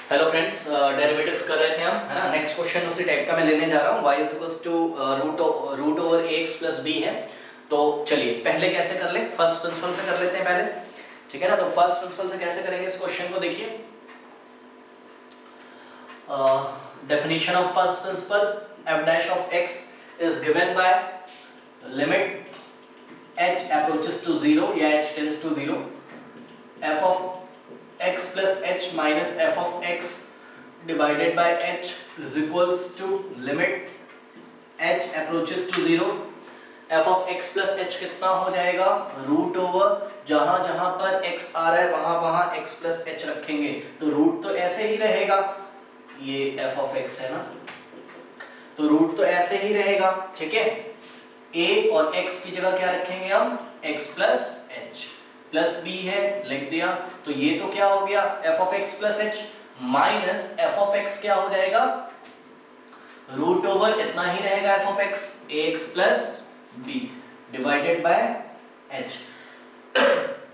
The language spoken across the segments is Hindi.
हेलो फ्रेंड्स, डेरिवेटिव्स कर रहे थे हम, है ना। नेक्स्ट क्वेश्चन उसी टाइप का मैं लेने जा रहा हूँ। y equals to root over ax plus b है। तो चलिए पहले कैसे कर ले, फर्स्ट प्रिंसिपल से कर लेते हैं पहले, ठीक है ना। तो फर्स्ट प्रिंसिपल से कैसे करेंगे इस क्वेश्चन को, देखिए definition of first principle, f dash of x is given by limit h approaches to 0 या h tends to 0, f of x plus h minus f of x divided by h is equals to limit h approaches to 0, f of x plus h कितना हो जाएगा, रूट ओवर जहां जहां पर x आ रहा है वहां वहां x plus h रखेंगे, तो रूट तो ऐसे ही रहेगा, ये f of x है ना, तो रूट तो ऐसे ही रहेगा, ठीक है। a और x की जगह क्या रखेंगे हम, x plus h plus b है, लिख दिया। तो ये तो क्या हो गया, f of x plus h minus f of x क्या हो जाएगा, रूट ओवर इतना ही रहेगा f of x ax plus b divided by h।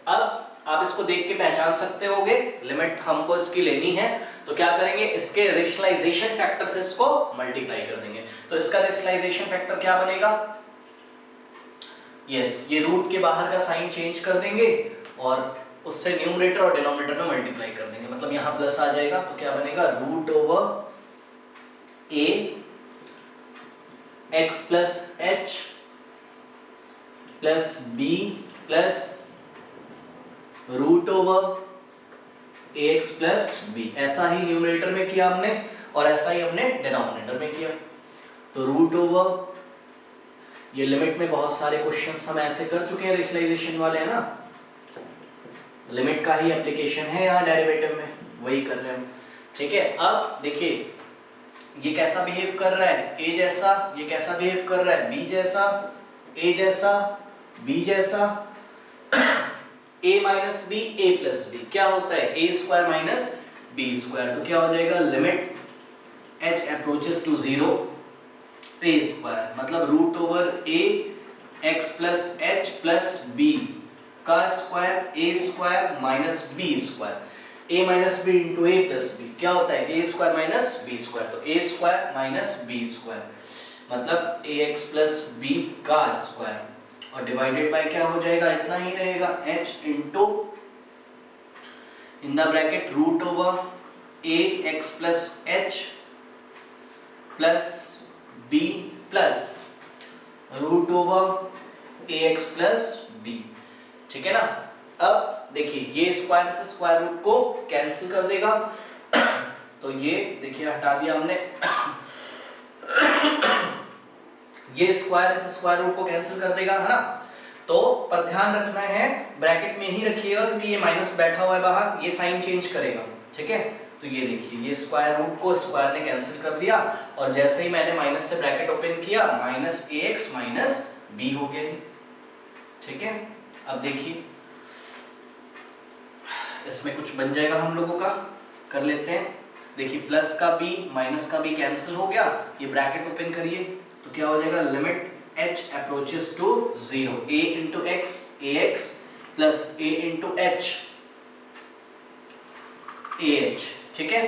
अब आप इसको देख के पहचान सकते होगे, लिमिट हमको इसकी लेनी है, तो क्या करेंगे, इसके रेशनलाइजेशन फैक्टर से इसको मल्टीप्लाई कर देंगे। तो इसका रेशनलाइजेशन फैक्टर क्या बनेगा, यस, ये रूट के बाहर का साइन चेंज कर देंगे और उससे न्यूमरेटर और डिनोमिनेटर में मल्टीप्लाई कर देंगे, मतलब यहां प्लस आ जाएगा, तो क्या बनेगा, root over a x plus h plus b plus root over ax plus b। ऐसा ही न्यूमरेटर में किया हमने और ऐसा ही हमने डिनोमिनेटर में किया। तो रूट ओवर, ये लिमिट में बहुत सारे क्वेश्चंस हम ऐसे कर चुके हैं रेशनलाइजेशन वाले, है ना, लिमिट का ही एप्लीकेशन है यहाँ डेरिवेटिव में, वही कर रहे हैं हम, ठीक है। अब देखिए ये कैसा बिहेव कर रहा है, a जैसा, ये कैसा बिहेव कर रहा है, b जैसा, a जैसा, b जैसा, a minus b, a plus b, क्या होता है a square minus b square, तो क्या हो जाएगा, limit h approaches to 0 a square, मतलब root over a x plus h plus b का square a square minus b square, a minus b into a plus b क्या होता है, a square minus b square, तो a square minus b square मतलब ax प्लस b का स्क्वायर, और डिवाइडेड बाय क्या हो जाएगा, इतना ही रहेगा, h into in the bracket root over ax plus h plus b plus root over ax plus b, ठीक है ना। अब देखिए ये स्क्वायर से स्क्वायर रूट को कैंसिल कर देगा, तो ये देखिए हटा दिया हमने, ये स्क्वायर से स्क्वायर रूट को कैंसिल कर देगा, है ना। तो पर ध्यान रखना है, ब्रैकेट में ही रखिएगा क्योंकि ये माइनस बैठा हुआ है बाहर, ये साइन चेंज करेगा, ठीक है। तो ये देखिए ये स्क्वायर रूट को स्क्वायर ने कैंसिल कर दिया, और जैसे ही मैंने माइनस से ब्रैकेट ओपन किया, माइनस ax माइनस b हो गया, ठीक है। अब देखिए इसमें कुछ बन जाएगा हम लोगों का, कर लेते हैं। देखिए प्लस का b माइनस का b कैंसिल हो गया, ये ब्रैकेट ओपन करिए, तो क्या हो जाएगा, limit h approaches to 0 a into x ax plus a into h ah, ठीक है।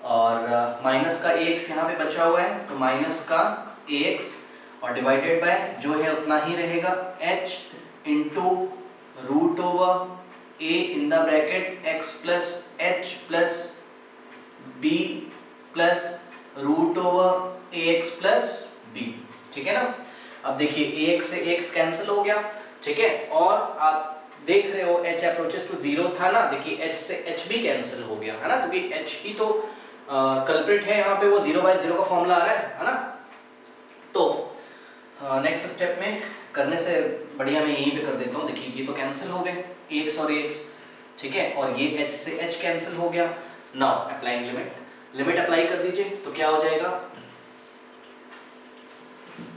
और माइनस का ax यहाँ पे बचा हुआ है, तो माइनस का ax और डिवाइडेड बाय जो है उतना ही रहेगा, h into root over a in the bracket x plus h plus b plus root over ax plus b, ठीक है ना। अब देखिए ax से x कैंसिल हो गया, ठीक है, और आप देख रहे हो h अप्रोचेस टू 0 था ना, देखिए h से h भी कैंसिल हो गया, है ना, क्योंकि h ही तो कल्प्रिट है यहाँ पे, वो 0/0 का फॉर्मूला आ रहा है ना। तो नेक्स्ट स्टेप में करने से बढ़िया मैं यहीं पे कर देता हूँ। देखिए ये तो कैंसिल हो गए ax और ax, ठीक है, और ये h से h कैंसिल हो गया। Now applying limit, limit apply कर दीजिए, तो क्या हो जाएगा,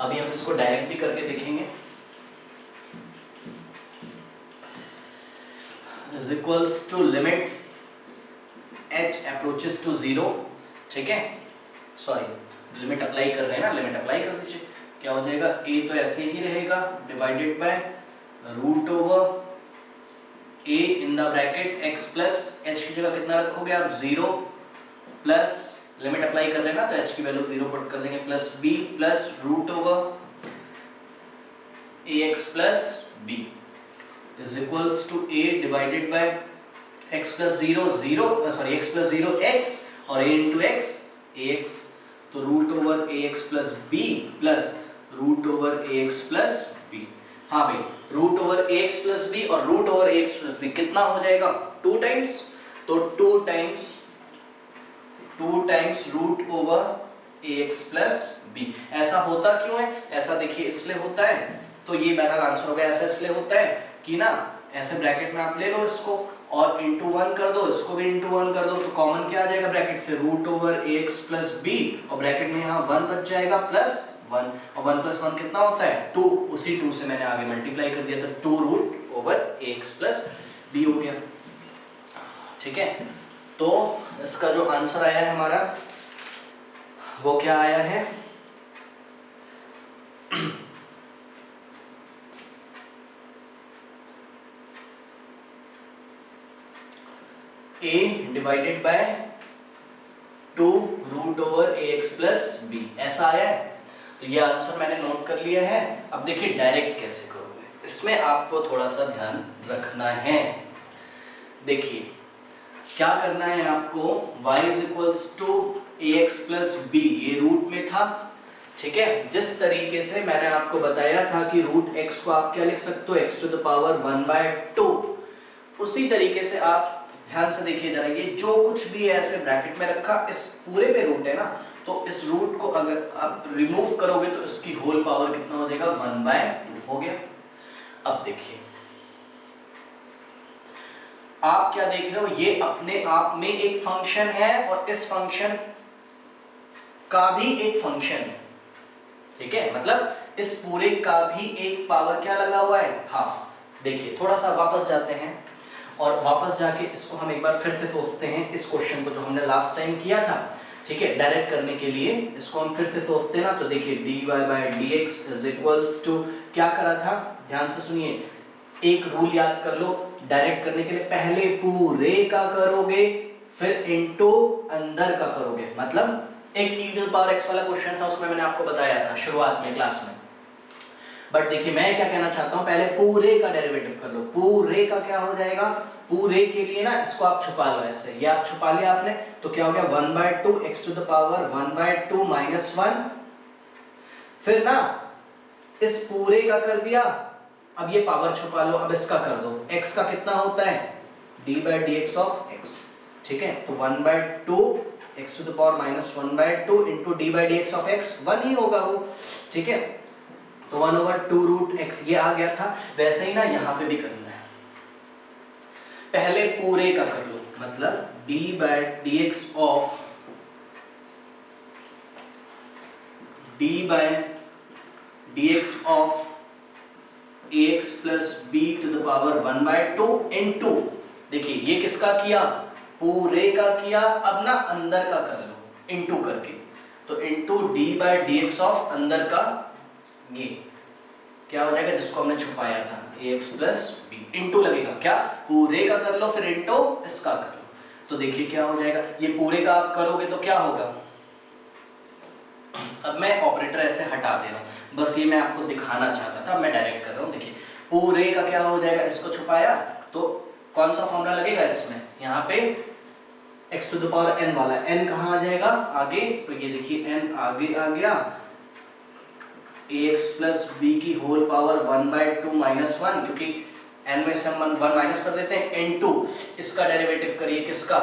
अभी हम इसको डायरेक्ट भी करके देखेंगे, is equals to limit h approaches to 0, ठीक है, सॉरी लिमिट अप्लाई कर रहे हैं ना, लिमिट अप्लाई कर दीजिए, क्या हो जाएगा, a तो ऐसे ही रहेगा divided by root over a in the bracket x plus h की जगह कितना रखोगे आप, 0 प्लस लिमिट अप्लाई कर रहे हैं ना तो h की वैल्यू 0 पुट कर देंगे, plus b plus root over ax plus b is equals to a divided by x plus 0 x plus 0 x और a इंटू x ax, तो root over ax plus b plus root over ax plus b। हाँ भाई, root over ax plus b और root over ax plus b कितना हो जाएगा 2 टाइम्स, तो 2 times root over ax plus b। ऐसा होता क्यों है, ऐसा देखिए इसलिए होता है, तो ये मेरा आंसर हो गया। ऐसा इसलिए होता है कि ना ऐसे ब्रैकेट में आप ले लो इसको और इंटू 1 कर दो, इसको भी इंटू 1 कर दो, तो कॉमन क्या आ जाएगा ब्रैकेट से root over ax plus b और ब्रैकेट में यहाँ 1 बच जाएगा प्लस 1 और 1 प्लस 1 कितना होता है 2, उसी 2 से मैंने आगे मल्टीप्लाई कर दिया, तो 2 root over ax plus b हो गया। ठीक है, तो इसका जो आंसर आया है हमारा वो क्या आया है, a divided by 2 root over ax plus b, ऐसा आया है। तो ये आंसर मैंने नोट कर लिया है। अब देखिए डायरेक्ट कैसे करोगे, इसमें आपको थोड़ा सा ध्यान रखना है। देखिए क्या करना है आपको, y is equals to ax plus b, ये रूट में था। ठीक है, जिस तरीके से मैंने आपको बताया था कि रूट x को आप क्या लिख सकते हो x टू द पावर 1/2, उसी तरीके से आप ध्यान से देखिए जरा, ये जो कुछ भी है ऐसे ब्रैकेट में रखा, इस पूरे पे रूट है ना, तो इस रूट को अगर आप रिमूव करोगे तो इसकी होल पावर कितना हो जाएगा 1/2 हो गया। अब देखिए आप क्या देख रहे हो, ये अपने आप में एक फंक्शन है और इस फंक्शन का भी एक फंक्शन है। ठीक है, मतलब इस पूरे का भी एक पावर क्या लगा हुआ है, हाफ। देखिए थोड़ा सा वापस जाते हैं और वापस जाके इसको हम एक बार फिर से सोचते हैं, इस क्वेश्चन को जो हमने लास्ट टाइम किया था। ठीक है, डायरेक्ट करने के लिए इसको हम फिर से सोचते हैं ना, तो देखिए dy/dx इज इक्वल्स टू क्या करा था, ध्यान से सुनिए, एक रूल याद कर लो। डायरेक्ट करने के लिए पहले पूरे का करोगे फिर इनटू अंदर का करोगे, मतलब एक e⁻x वाला क्वेश्चन था, उसमें मैंने आपको बताया था शुरुआत में क्लास में। बट देखिए मैं क्या कहना चाहता हूं, पहले पूरे का डेरिवेटिव कर लो। पूरे का क्या हो जाएगा, पूरे के लिए ना इसको आप छुपा लो ऐसे, ये आप छुपा लिया आपने, तो क्या हो गया 1/2 x to the power 1/2 minus 1। फिर ना इस पूरे का कर दिया, अब ये पावर छुपा लो, अब इसका कर दो, x का कितना होता है d/dx ऑफ x। ठीक है, तो 1/2 x to the power minus 1/2 into d/dx of x 1 ही होगा वो। ठीक है, तो 1/2 रूट x ये आ गया था। वैसे ही ना यहाँ पे भी करना है, पहले पूरे का कर लो, मतलब d/dx of ax plus b to the power 1/2 into, देखिए ये किसका किया, पूरे का किया, अब ना अंदर का कर लो इंटू करके, तो इंटू d/dx ऑफ अंदर का, ये क्या हो जाएगा जिसको हमने छुपाया था ax प्लस b, इंटू लगेगा क्या, पूरे का कर लो फिर इंटू इसका कर लो, तो देखिए क्या हो जाएगा, ये पूरे का आप करोगे तो क्या होगा। अब मैं ऑपरेटर ऐसे हटा दे रहा हूं, बस ये मैं आपको दिखाना चाहता था, मैं डायरेक्ट कर रहा हूं। देखिए पूरे का क्या हो जाएगा, इसको छुपाया तो कौन सा फॉर्मूला लगेगा इसमें, यहाँ पे x to the power n वाला, n कहाँ आ जाएगा आगे, तो ये देखिए n आगे आ गया, ax प्लस b की होल पावर 1/2 माइनस 1, क्योंकि n में से हम 1 माइनस कर देते हैं, इनटू इसका डेरिवेटिव करिए, किसका,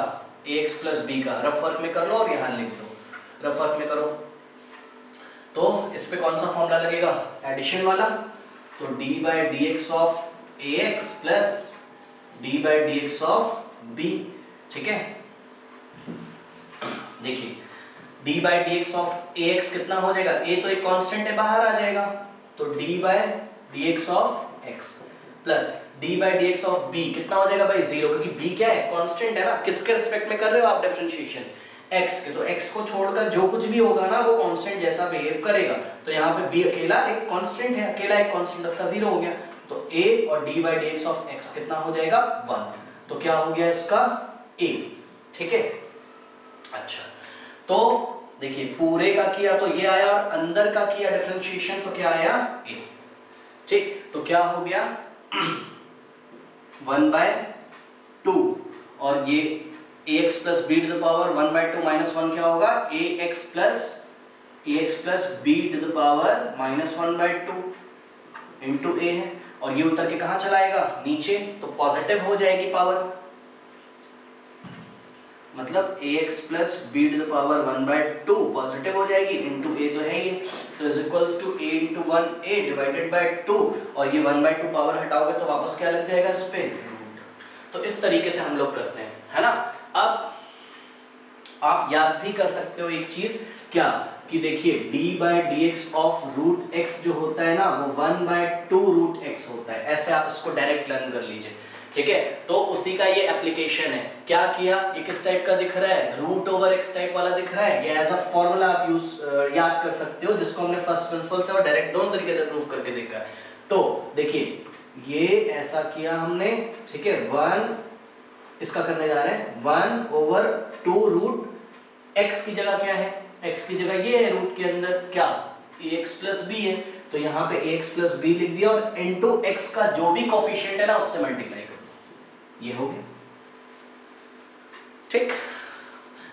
ax प्लस b का, रफ वर्क में कर लो और यहाँ लिख दो, रफ वर्क में करो, तो इस पे कौन सा फॉर्मूला लगेगा, एडिशन वाला, तो d/dx of ax plus d/dx of b। ठीक है, देखिए d/dx ऑफ ax कितना हो जाएगा, a तो एक कांस्टेंट है बाहर आ जाएगा, तो d/dx of x plus d/dx of b कितना हो जाएगा भाई 0, क्योंकि b क्या है, कांस्टेंट है ना, किसके रिस्पेक्ट में कर रहे हो आप डिफरेंशिएशन, x के, तो x को छोड़कर जो कुछ भी होगा ना वो कांस्टेंट जैसा बिहेव करेगा, तो यहाँ पे b अकेला एक कांस्टेंट है, अकेला एक कांस्टेंट, उसका 0 हो गया, तो a और d/dx ऑफ x कितना हो जाएगा 1, तो क्या हो गया इसका a। ठीक है, अच्छा, तो देखिए पूरे का किया तो ये आया और अंदर का किया डिफरेंशिएशन तो क्या आया a। ठीक, तो क्या हो गया 1/2 और ये ax plus B to the power 1/2 minus 1 क्या होगा ax plus B to the power minus 1/2 into A है और ये उतर के कहाँ चलाएगा नीचे, तो पॉजिटिव हो जाएगी पावर, मतलब ax plus B to the power 1/2 positive हो जाएगी इंटू ए तो है ये, तो is equals to a into 1a divided by 2 और ये 1/2 पावर हटाओगे तो वापस क्या लग जाएगा इस पे। तो इस तरीके से हम लोग करते हैं, है ना। अब आप याद भी कर सकते हो एक चीज क्या कि देखिए d/dx ऑफ रूट x जो होता है ना वो 1/2 रूट x होता है, ऐसे आप इसको डायरेक्ट लर्न कर लीजिए, ठीक है। तो उसी का ये एप्लीकेशन है, क्या किया ये किस टाइप का दिख रहा है रूट ओवर x टाइप वाला दिख रहा है, ये एज अ फॉर्मूला आप याद कर सकते हो जिसको हमने फर्स्ट प्रिंसिपल से और डायरेक्ट दोनों तरीके से प्रूव करके देखा है। तो देखिए ये ऐसा किया हमने, ठीक है, 1 इसका करने जा रहे हैं 1/2 रूट x की जगह क्या है, x की जगह ये है रूट के अंदर क्या ax प्लस b है, तो यहाँ पे ax प्लस b लिख दिया और इनटू x का जो भी कोफिशिएंट है ना उससे मल्टीप्लाई कर दो, ये हो गया, ठीक।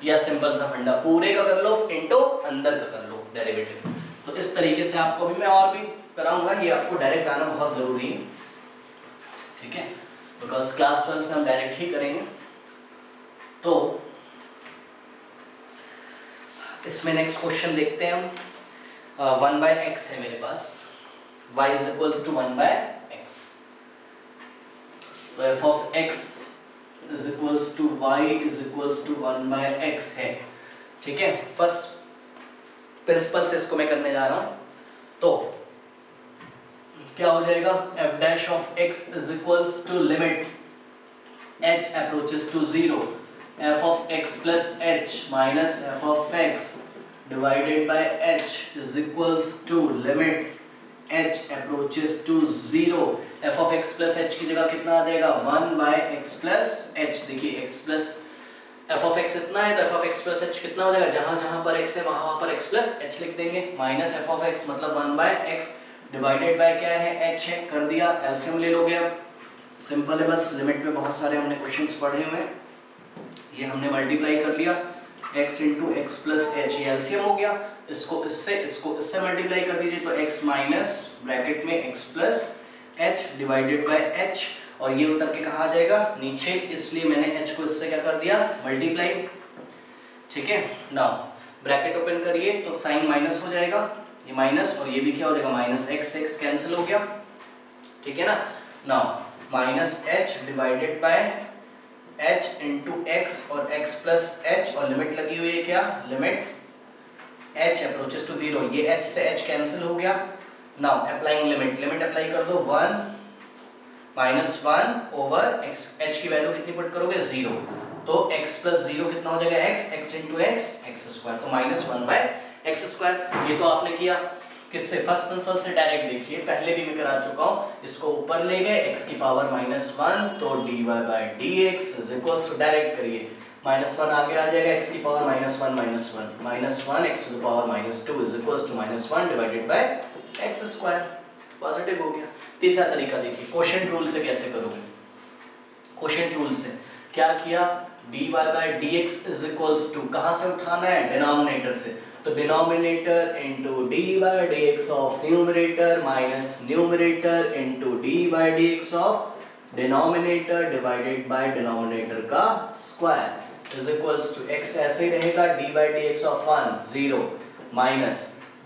या सिंपल सा फंडा पूरे का कर लो इनटू अंदर का कर लो डेरिवेटिव। तो इस तरीके से आपको भी मैं और भी कराऊंगा, ये आपको डायरेक्ट आना बहुत जरूरी है, ठीक है, बिकॉज क्लास 12 में हम डायरेक्ट ही करेंगे। तो इसमें नेक्स्ट क्वेश्चन देखते हैं हम, 1/x है मेरे पास, y is equals to 1/x, तो f of x is equals to y is equals to 1/x है, ठीक है। फर्स्ट प्रिंसिपल से इसको मैं करने जा रहा हूं, तो क्या हो जाएगा f dash of x is equals to limit h approaches to 0 f of x plus h minus f of x divided by h is equals to limit h approaches to 0। f of x plus h की जगह कितना आ जाएगा 1/x plus h, देखिए x plus f of x इतना है तो f of x plus h कितना हो जाएगा, जहां जहां पर x है वहां पर x plus h लिख देंगे, माइनस f of x मतलब 1/x डिवाइडेड बाय क्या है h है, कर दिया, एलसीएम ले लोगे, अब सिंपल है, बस लिमिट में बहुत सारे हमने क्वेश्चंस पढ़े हुए हैं, ये हमने मल्टीप्लाई कर लिया x into x plus H, ये एलसीएम हो गया, इसको इससे मल्टीप्लाई कर दीजिए तो x माइनस ब्रैकेट में x plus H divided by h और ये उतर के कहाँ आ जाएगा नीचे, इसलिए मैंने h को इससे क्या कर दिया मल्टीप्लाई, ठीक है। नाउ ब्रैकेट ओपन करिए तो साइन माइनस हो जाएगा, ये माइनस और ये भी क्या हो जाएगा माइनस x कैंसिल हो गया, ठीक है ना। Now minus h divided by h into x और x प्लस h और लिमिट लगी हुई है क्या, लिमिट h अप्रोचेस टू 0, ये h से h कैंसिल हो गया। नाउ अप्लाइंग लिमिट अप्लाई कर दो 1 माइनस 1 ओवर x, h की वैल्यू कितनी पुट करोगे 0, तो x प्लस 0 कितना हो जाएगा x इंटू x स्क्वायर, तो माइनस 1/x स्क्वायर। ये तो आपने किया किससे, फर्स्ट प्रिंसिपल से डायरेक्ट, देखिए पहले भी मैं करा चुका हूँ, इसको ऊपर ले गए x की पावर -1 तो dy/dx is equals to direct करिए -1 आगे आ जाएगा x की power -1 x to the power -2 is equals to -1 divided by x square, positive हो गया। तीसरा तरीका देखिए क्वोशिएंट रूल से कैसे करोगे, क्वोशिएंट रूल से क्या किया dy/dx इज इक्वल्स टू कहां से उठाना है डिनोमिनेटर से, तो denominator into d/dx of numerator minus numerator into d/dx of denominator divided by denominator का square is equals to x ऐसे ही रहेगा d/dx of 1 0 minus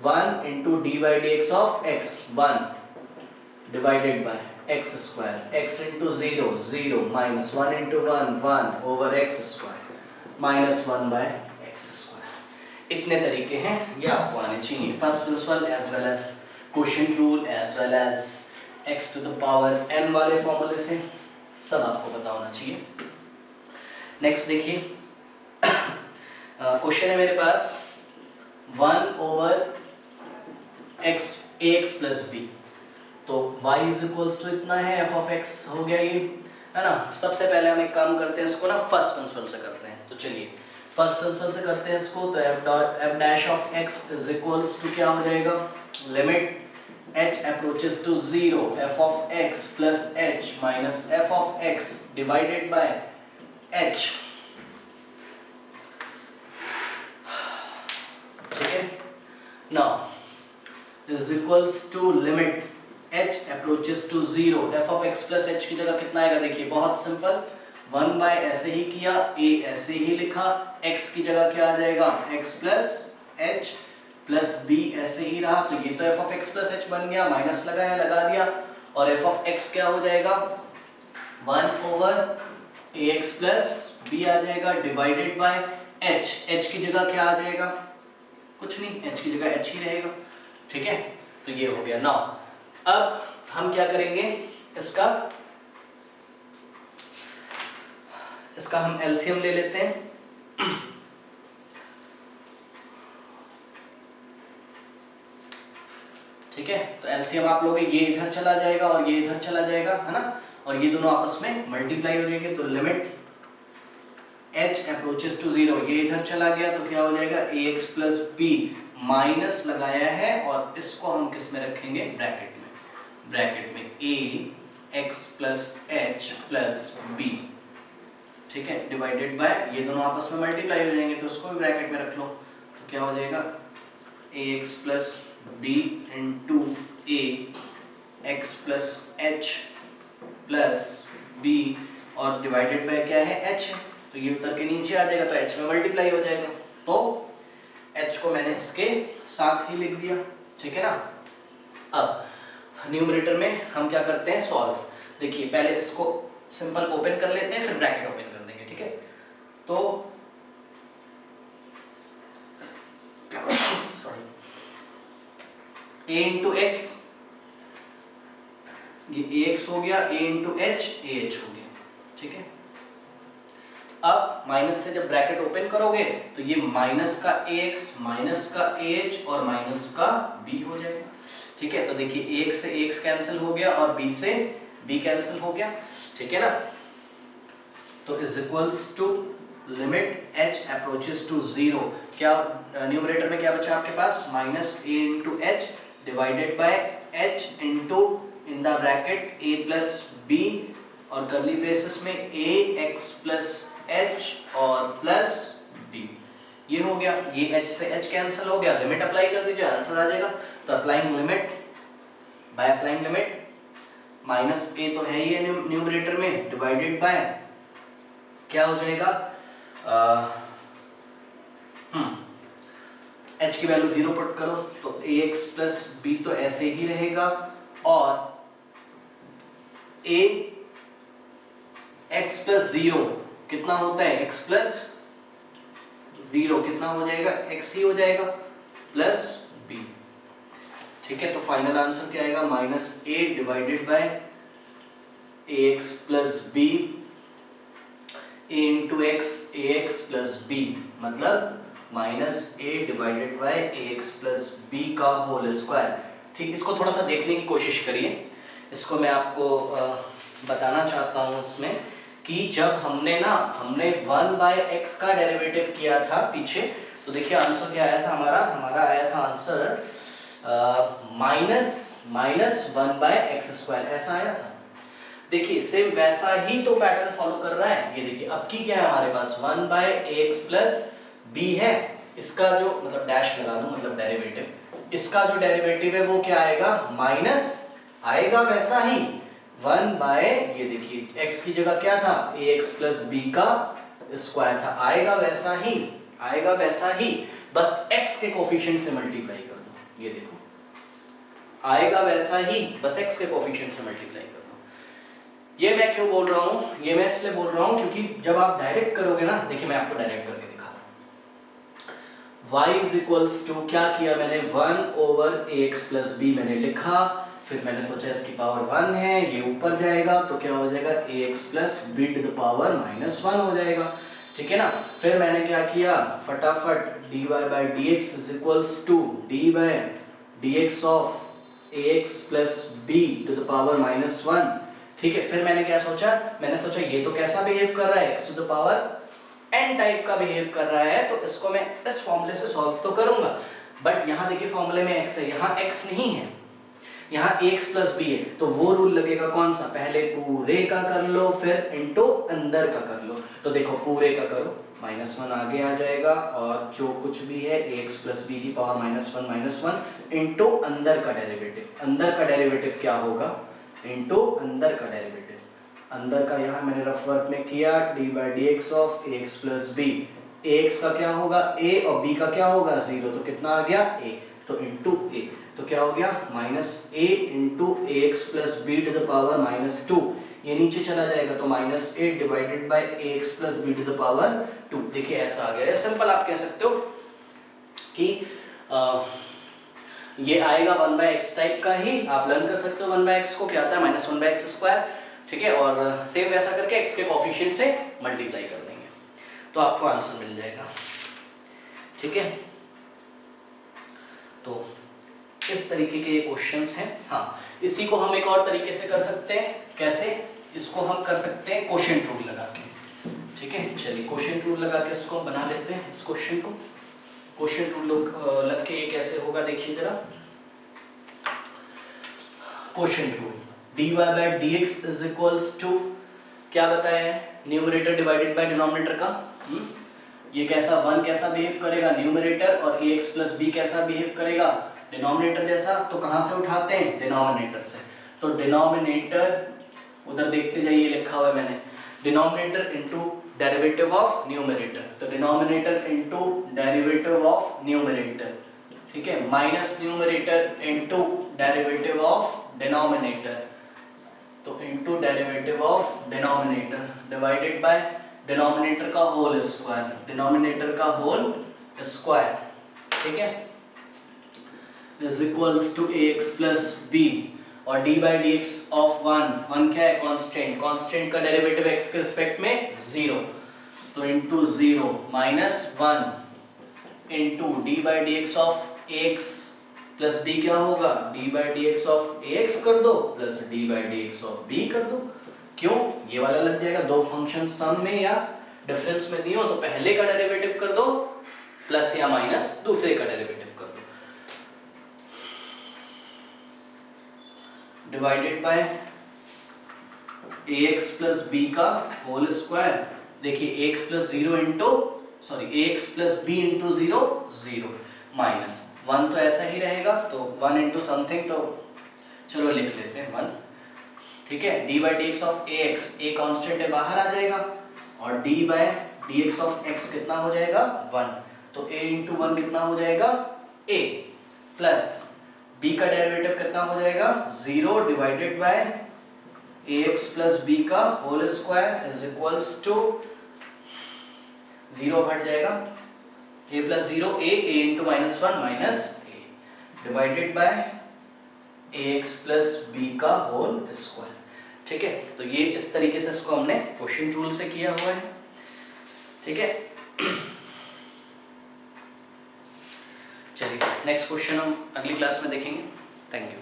1 into d/dx of x 1 divided by x square, x into 0 0 minus 1 into 1 1 over x square minus 1/x square. इतने तरीके हैं ये आपको आने चाहिए, first principle as well as quotient rule as well as x to the power n वाले फॉर्मूले से सब आपको पता होना चाहिए। नेक्स्ट देखिए क्वेश्चन है मेरे पास 1 over x ax plus b, तो y इज इक्वल्स टू इतना है f ऑफ x हो गया ये, है ना। सबसे पहले हम एक काम करते हैं इसको ना फर्स्ट प्रिंसिपल से करते हैं, तो चलिए फर्स्ट प्रिंसिपल से करते हैं इसको, तो f dash of x is equals to क्या हो जाएगा, limit h approaches to 0 f of x plus h minus f of x divided by h, ठीक है। now is equals to limit h approaches to 0 f of x plus h की जगह कितना आएगा, देखिए बहुत सिंपल, 1 बाय ऐसे ही किया, a ऐसे ही लिखा, x की जगह क्या आ जाएगा, x plus h plus b ऐसे ही रहा, तो ये तो f of x plus h बन गया, माइनस लगाया, लगा दिया, और f of x क्या हो जाएगा, 1 ओवर ax प्लस b आ जाएगा डिवाइडेड बाय h, h की जगह क्या आ जाएगा, कुछ नहीं, h की जगह h ही रहेगा, ठीक है। तो ये हो गया। नाउ अब हम क्या करेंगे, इसका हम एलसीएम ले लेते हैं। ठीक है, तो एलसीएम आप लोगे, ये इधर चला जाएगा और ये इधर चला जाएगा, है ना, और ये दोनों आपस में मल्टीप्लाई हो जाएंगे, तो लिमिट h अप्रोचेस टू 0, ये इधर चला गया तो क्या हो जाएगा, ax प्लस b, माइनस लगाया है और इसको हम किस में रखेंगे, ब्रैकेट में ax plus h plus b, ठीक है, डिवाइडेड बाय, ये दोनों आपस में मल्टीप्लाई हो जाएंगे तो उसको भी ब्रैकेट में रख लो, तो क्या हो जाएगा, ax plus b into a x plus h plus b, और डिवाइडेड बाय क्या है, h है, तो ये उतर के नीचे आ जाएगा तो h में मल्टीप्लाई हो जाएगा, तो h को मैंने इसके साथ ही लिख दिया, ठीक है ना। अब न्यूमरेटर में हम क्या करते हैं, सॉल्व, देखिए पहले इसको सिंपल ओपन कर लेते हैं, फिर ब्रैकेट ओपन कर देंगे, ठीक है। तो a इंटू एक्स, ये ax हो गया, a इंटू एच ah हो गया, ठीक है। अब माइनस से जब ब्रैकेट ओपन करोगे तो ये माइनस का ax, माइनस का ah और माइनस का b हो जाएगा, ठीक है। तो देखिए ax से ax कैंसिल हो गया और b से b कैंसिल हो गया, ठीक है ना। तो is equals to limit h approaches to 0, क्या न्यूमरेटर में क्या बचा आपके पास, minus a into H divided by h into in the bracket a plus b और कर्ली ब्रेसेस में ax प्लस h और प्लस b, ये हो गया, ये h से h कैंसिल हो गया, लिमिट अप्लाई कर दीजिए, आंसर आ जाएगा। तो applying limit, by applying limit, minus a तो है ही न्यूमरेटर में, डिवाइडेड बाय क्या हो जाएगा, h की वैल्यू 0 पुट करो तो ax प्लस b तो ऐसे ही रहेगा, और a x प्लस 0 कितना होता है, x प्लस 0 कितना हो जाएगा, x ही हो जाएगा, प्लस b, ठीक है। तो फाइनल आंसर क्या आएगा, minus a divided by ax plus b, a into x ax plus b, मतलब minus a divided by ax plus b का होल स्क्वायर, ठीक। इसको थोड़ा सा देखने की कोशिश करिए, इसको मैं आपको बताना चाहता हूँ इसमें कि जब हमने 1 बाय एक्स का डेरिवेटिव किया था पीछे, तो देखिए आंसर क्या आया था हमारा आया था answer minus 1 by x square, ऐसा आया था। देखिए सेम वैसा ही तो पैटर्न फॉलो कर रहा है, ये देखिए अब की क्या है हमारे पास, 1 बाय एक्स प्लस बी है, इसका जो मतलब डैश लगा लो, मतलब डेरिवेटिव, इसका जो डेरिवेटिव है वो क्या आएगा, माइनस आएगा वैसा ही 1 बाय, ये देखिए x की जगह क्या था, ax प्लस b का स्क्वायर था, आएगा वैसा ही, बस x के कोफिशिएंट से मल्टीप्लाई कर दो, ये देखो आएगा वैसा ही, बस x के कोफिशिएंट से मल्टीप्लाई कर दो। ये मैं क्यों बोल रहा हूँ, ये मैं इसलिए बोल रहा हूँ क्योंकि जब आप डायरेक्ट करोगे ना, देखिए मैं आपको डायरेक्ट करके दिखा रहा हूँ, y इज इक्वल्स टू क्या किया मैंने, 1 ओवर ax प्लस b मैंने लिखा, फिर मैंने सोचा इसकी पावर 1 है, ये ऊपर जाएगा तो क्या हो जाएगा, ax plus b to the power -1 हो जाएगा, ठीक है ना। फिर मैंने क्या किया, फटाफट dy by dx is equals to d by dx of ax plus b to the power -1, ठीक है। फिर मैंने क्या सोचा, मैंने सोचा ये तो कैसा बिहेव कर रहा है, x to the power n type का बिहेव कर रहा है तो इसको मैं इस फॉर्मूले से सॉल्व तो करूंगा, बट यहाँ देखिए फॉर्मूले में x है, यहाँ x नहीं है, यहाँ ax प्लस b है, तो वो रूल लगेगा कौन सा, पहले पूरे का कर लो फिर इनटू अंदर का कर लो। तो देखो पूरे का करो, -1 आगे आ जाएगा और जो कुछ भी है ax प्लस b की पावर -1 इनटू अंदर का डेरिवेटिव, अंदर का डेरिवेटिव क्या होगा, इनटू अंदर का डेरिवेटिव, अंदर का यहाँ मैंने रफ वर्क में किया d/dx of ax plus b, ax का क्या होगा a और b का क्या होगा 0, तो कितना आ गया a, तो इनटू a, तो क्या हो गया -a into ax plus b to the power -2, ये नीचे चला जाएगा तो -a divided by ax plus b to the power 2। देखिए ऐसा आ गया, सिंपल आप कह सकते हो कि ये आएगा 1/x टाइप का ही, आप लर्न कर सकते हो 1/x को क्या आता है -1/x², ठीक है, और सेम वैसा करके x के कोफिशिएंट से मल्टीप्लाई कर देंगे तो आपको आंसर मिल जाएगा, ठीक है। तो इस तरीके के क्वेश्चंस हैं। हाँ, इसी को हम एक और तरीके से कर सकते हैं, कैसे, इसको हम कर सकते हैं कोशेंट रूल लगा के, ठीक है। चलिए कोशेंट रूल लगा के इसको बना लेते हैं, इस क्वेश्चन को कोशेंट रूल लग के ये कैसे होगा देखिए जरा। Quotient rule dy/dx is equals to क्या बताया है, न्यूमरेटर डिवाइडेड बाय डिनोमिनेटर का, ये कैसा 1 कैसा बिहेव करेगा न्यूमरेटर और ax प्लस b कैसा बिहेव करेगा डिनोमिनेटर जैसा, तो कहां से उठाते हैं डिनोमिनेटर से, तो डिनोमिनेटर उधर देखते जाइए लिखा हुआ है मैंने, denominator into derivative of numerator, तो denominator into derivative of numerator, ठीक है, minus numerator into derivative of denominator, तो into derivative of denominator divided by denominator का होल स्क्वायर, डिनोमिनेटर का होल स्क्वायर, ठीक है, is equals to ax plus b और d/dx ऑफ 1 क्या है कांस्टेंट, कांस्टेंट का डेरिवेटिव x के रिस्पेक्ट में 0, तो into 0 -1 into d/dx of ax plus b क्या होगा d/dx ऑफ ax कर दो प्लस d/dx ऑफ b कर दो, क्यों, ये वाला लग जाएगा, दो फंक्शन सम में या डिफरेंस में दिए हो तो पहले का डेरिवेटिव कर दो प्लस या माइनस दूसरे का डेरिवेटिव कर दो, divided by ax plus b का होल स्क्वायर, देखिए ax plus 0 into ax plus b into 0 0 minus 1 तो ऐसा ही रहेगा, तो 1 इंटू समथिंग, तो चलो लिख लेते हैं 1, ठीक है, d/dx of ax, a constant है बाहर आ जाएगा और d/dx ऑफ x कितना हो जाएगा 1, तो a इंटू 1 कितना हो जाएगा a प्लस b का डेरिवेटिव कितना हो जाएगा 0 divided by ax plus b का whole square is equals to 0 घट जाएगा a plus 0 a into -1 minus a divided by ax plus b का होल स्क्वायर, ठीक है। तो ये इस तरीके से इसको हमने क्वोशिएंट रूल से किया हुआ है, ठीक है। चलिए नेक्स्ट क्वेश्चन हम अगली क्लास में देखेंगे, थैंक यू।